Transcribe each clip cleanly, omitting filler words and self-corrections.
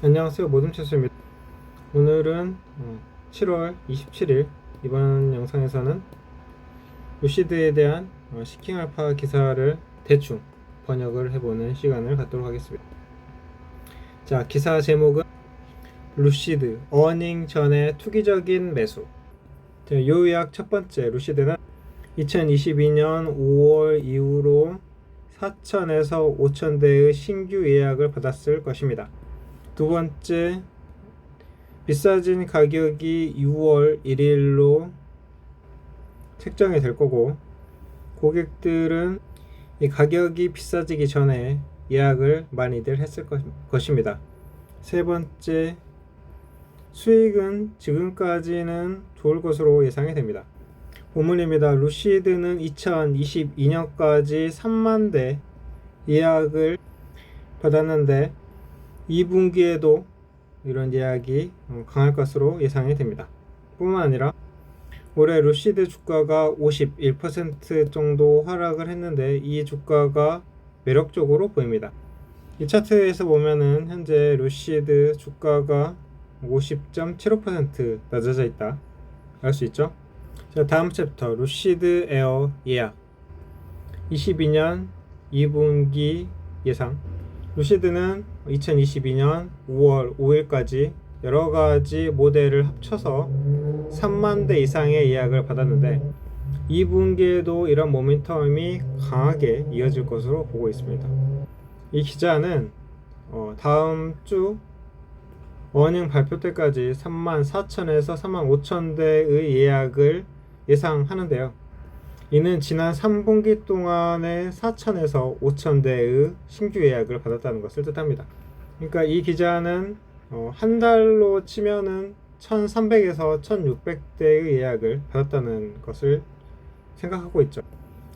안녕하세요, 모둠체스입니다. 오늘은 7월 27일 이번 영상에서는 루시드에 대한 시킹 알파 기사를 대충 번역을 해보는 시간을 갖도록 하겠습니다. 자, 기사 제목은 루시드 어닝 전에 투기적인 매수. 자, 요약 첫 번째, 루시드는 2022년 5월 이후로 4,000에서 5,000대의 신규 예약을 받았을 것입니다. 두 번째, 비싸진 가격이 6월 1일로 책정이 될 거고, 고객들은 이 가격이 비싸지기 전에 예약을 많이들 했을 것입니다. 세 번째, 수익은 지금까지는 좋을 것으로 예상이 됩니다. 본문입니다. 루시드는 2022년까지 3만 대 예약을 받았는데 2분기에도 이런 예약이 강할 것으로 예상이 됩니다. 뿐만 아니라 올해 루시드 주가가 51% 정도 하락을 했는데 이 주가가 매력적으로 보입니다. 이 차트에서 보면은 현재 루시드 주가가 50.75% 낮아져 있다 알 수 있죠. 자, 다음 챕터 루시드 에어 예약 22년 2분기 예상. 루시드는 2022년 5월 5일까지 여러가지 모델을 합쳐서 3만 대 이상의 예약을 받았는데 2분기에도 이런 모멘텀이 강하게 이어질 것으로 보고 있습니다. 이 기자는 다음 주 어닝 발표 때까지 34,000에서 35,000대의 예약을 예상하는데요. 이는 지난 3분기 동안에 4,000에서 5,000대의 신규 예약을 받았다는 것을 뜻합니다. 그러니까 이 기자는 한 달로 치면은 1,300에서 1,600대의 예약을 받았다는 것을 생각하고 있죠.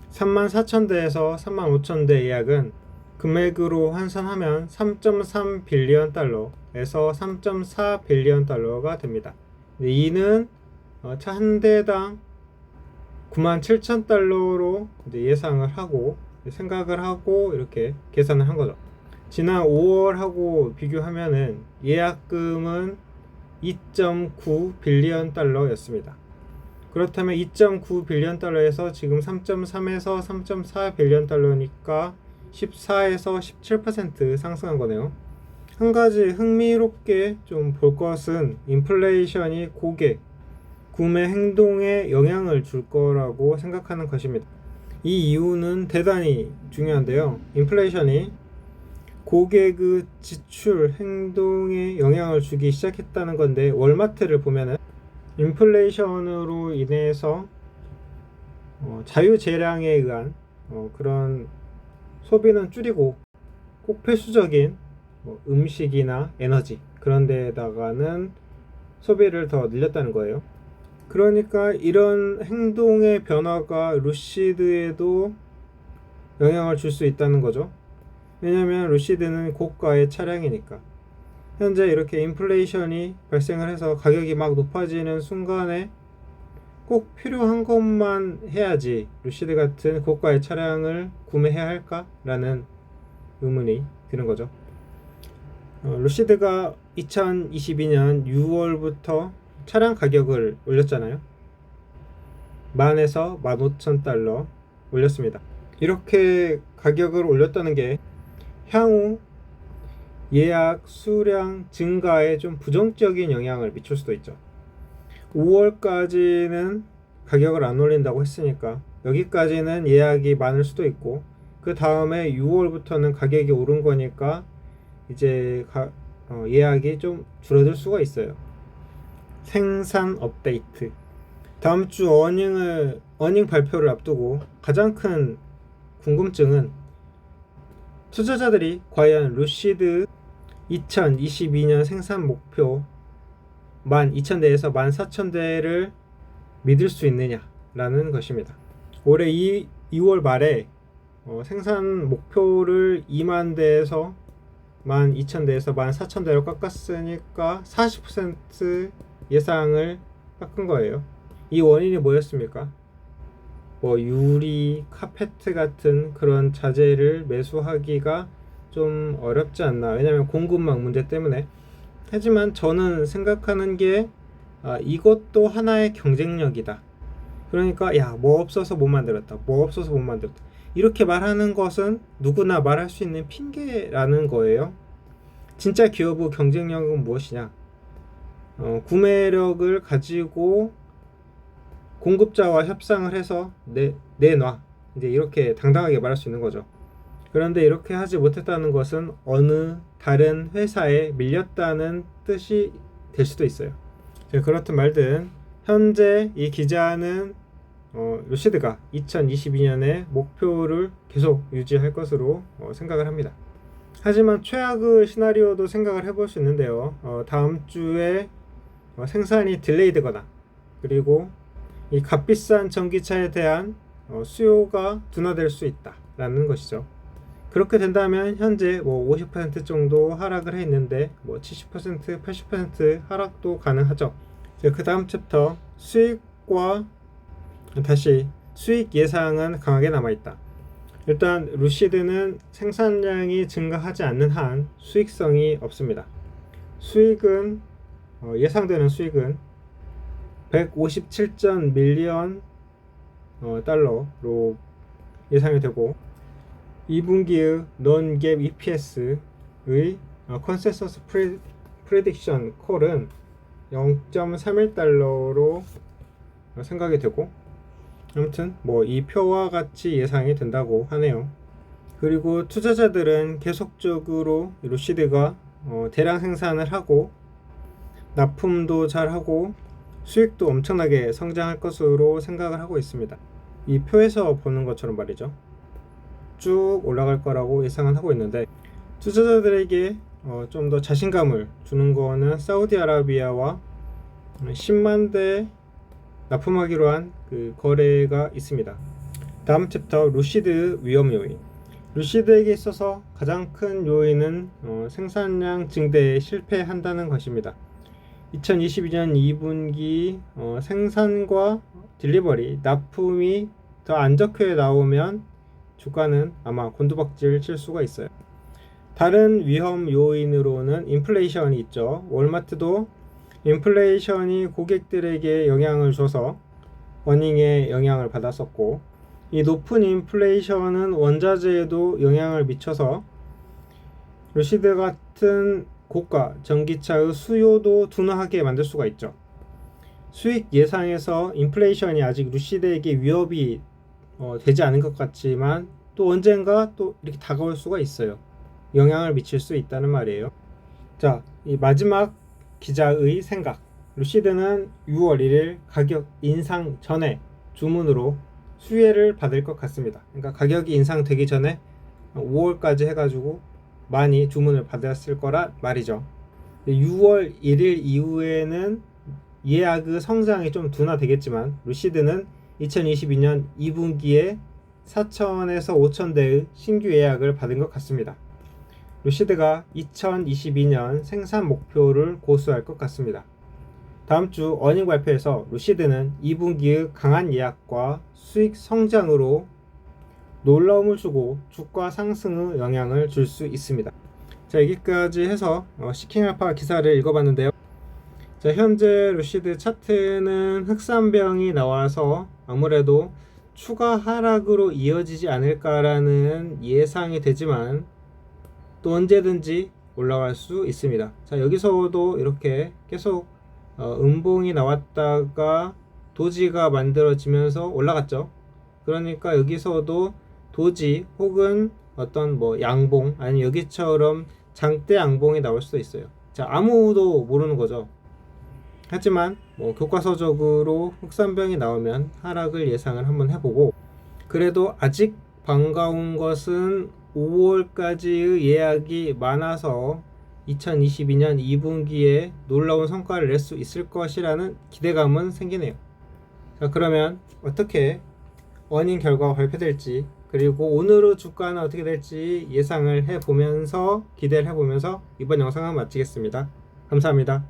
34,000대에서 35,000대 예약은 금액으로 환산하면 3.3 빌리언 달러에서 3.4 빌리언 달러가 됩니다. 이는 차 한 대당 97,000달러로 예상을 하고 생각을 하고 이렇게 계산을 한 거죠. 지난 5월하고 비교하면은 예약금은 2.9 빌리언 달러였습니다. 그렇다면 2.9 빌리언 달러에서 지금 3.3에서 3.4 빌리언 달러니까 14에서 17% 상승한 거네요. 한 가지 흥미롭게 좀 볼 것은 인플레이션이 고객 구매 행동에 영향을 줄 거라고 생각하는 것입니다. 이 이유는 대단히 중요한데요. 인플레이션이 고객의 지출 행동에 영향을 주기 시작했다는 건데, 월마트를 보면은 인플레이션으로 인해서 자유재량에 의한 그런 소비는 줄이고 꼭 필수적인 음식이나 에너지 그런 데다가는 소비를 더 늘렸다는 거예요. 그러니까 이런 행동의 변화가 루시드에도 영향을 줄 수 있다는 거죠. 왜냐하면 루시드는 고가의 차량이니까. 현재 이렇게 인플레이션이 발생을 해서 가격이 막 높아지는 순간에 꼭 필요한 것만 해야지 루시드 같은 고가의 차량을 구매해야 할까라는 의문이 드는 거죠. 루시드가 2022년 6월부터 차량 가격을 올렸잖아요. 10,000에서 15,000달러 올렸습니다. 이렇게 가격을 올렸다는 게 향후 예약 수량 증가에 좀 부정적인 영향을 미칠 수도 있죠. 5월까지는 가격을 안 올린다고 했으니까 여기까지는 예약이 많을 수도 있고, 그 다음에 6월부터는 가격이 오른 거니까 이제 예약이 좀 줄어들 수가 있어요. 생산 업데이트. 다음 주 어닝 발표를 앞두고 가장 큰 궁금증은 투자자들이 과연 루시드 2022년 생산 목표 12,000대에서 14,000대를 믿을 수 있느냐라는 것입니다. 올해 2월 말에 생산 목표를 2만 대에서 12,000대에서 14,000대로 깎았으니까 40% 예상을 깎은 거예요. 이 원인이 뭐였습니까? 유리, 카페트 같은 그런 자재를 매수하기가 좀 어렵지 않나. 왜냐면 공급망 문제 때문에. 하지만 저는 생각하는 게 이것도 하나의 경쟁력이다. 그러니까 야, 뭐 없어서 못 만들었다. 뭐 없어서 못 만들었다. 이렇게 말하는 것은 누구나 말할 수 있는 핑계라는 거예요. 진짜 기업의 경쟁력은 무엇이냐? 구매력을 가지고 공급자와 협상을 해서 내놔. 이제 이렇게 당당하게 말할 수 있는 거죠. 그런데 이렇게 하지 못했다는 것은 어느 다른 회사에 밀렸다는 뜻이 될 수도 있어요. 그렇든 말든 현재 이 기자는 루시드가 2022년에 목표를 계속 유지할 것으로 생각을 합니다. 하지만 최악의 시나리오도 생각을 해볼 수 있는데요. 다음 주에 생산이 딜레이되거나 그리고 이 값비싼 전기차에 대한 수요가 둔화될 수 있다라는 것이죠. 그렇게 된다면 현재 50% 정도 하락을 해 있는데 70%, 80% 하락도 가능하죠. 그 다음 챕터 수익과 다시 수익 예상은 강하게 남아있다. 일단 루시드는 생산량이 증가하지 않는 한 수익성이 없습니다. 수익은 예상되는 수익은 157전 밀리언 달러로 예상이 되고 2분기의 non-GAAP EPS의 컨센서스 프레딕션 콜은 0.31달러로 생각이 되고 아무튼 이 표와 같이 예상이 된다고 하네요. 그리고 투자자들은 계속적으로 루시드가 대량 생산을 하고 납품도 잘하고 수익도 엄청나게 성장할 것으로 생각을 하고 있습니다. 이 표에서 보는 것처럼 말이죠. 쭉 올라갈 거라고 예상은 하고 있는데 투자자들에게 좀 더 자신감을 주는 거는 사우디아라비아와 10만 대 납품하기로 한 그 거래가 있습니다. 다음 챕터 루시드 위험 요인. 루시드에게 있어서 가장 큰 요인은 생산량 증대에 실패한다는 것입니다. 2022년 2분기 생산과 딜리버리, 납품이 더 안 적혀 나오면 주가는 아마 곤두박질 칠 수가 있어요. 다른 위험 요인으로는 인플레이션이 있죠. 월마트도 인플레이션이 고객들에게 영향을 줘서 어닝에 영향을 받았었고 이 높은 인플레이션은 원자재에도 영향을 미쳐서 루시드 같은 고가 전기차의 수요도 둔화하게 만들 수가 있죠. 수익 예상에서 인플레이션이 아직 루시드에게 위협이 되지 않은 것 같지만 또 언젠가 또 이렇게 다가올 수가 있어요. 영향을 미칠 수 있다는 말이에요. 자, 이 마지막 기자의 생각. 루시드는 6월 1일 가격 인상 전에 주문으로 수혜를 받을 것 같습니다. 그러니까 가격이 인상되기 전에 5월까지 해가지고 많이 주문을 받았을 거라 말이죠. 6월 1일 이후에는 예약의 성장이 좀 둔화되겠지만 루시드는 2022년 2분기에 4,000에서 5,000대의 신규 예약을 받은 것 같습니다. 루시드가 2022년 생산 목표를 고수할 것 같습니다. 다음 주 어닝 발표에서 루시드는 2분기의 강한 예약과 수익 성장으로 놀라움을 주고 주가 상승의 영향을 줄 수 있습니다. 자, 여기까지 해서 시킹알파 기사를 읽어봤는데요. 자, 현재 루시드 차트는 흑산병이 나와서 아무래도 추가 하락으로 이어지지 않을까라는 예상이 되지만 또 언제든지 올라갈 수 있습니다. 자, 여기서도 이렇게 계속 음봉이 나왔다가 도지가 만들어지면서 올라갔죠. 그러니까 여기서도 도지 혹은 어떤 양봉 아니면 여기처럼 장대 양봉이 나올 수도 있어요. 자, 아무도 모르는 거죠. 하지만 교과서적으로 흑산병이 나오면 하락을 예상을 한번 해보고 그래도 아직 반가운 것은 5월까지의 예약이 많아서 2022년 2분기에 놀라운 성과를 낼 수 있을 것이라는 기대감은 생기네요. 자, 그러면 어떻게 어닝 결과가 발표될지 그리고 오늘의 주가는 어떻게 될지 예상을 해보면서 기대를 해보면서 이번 영상은 마치겠습니다. 감사합니다.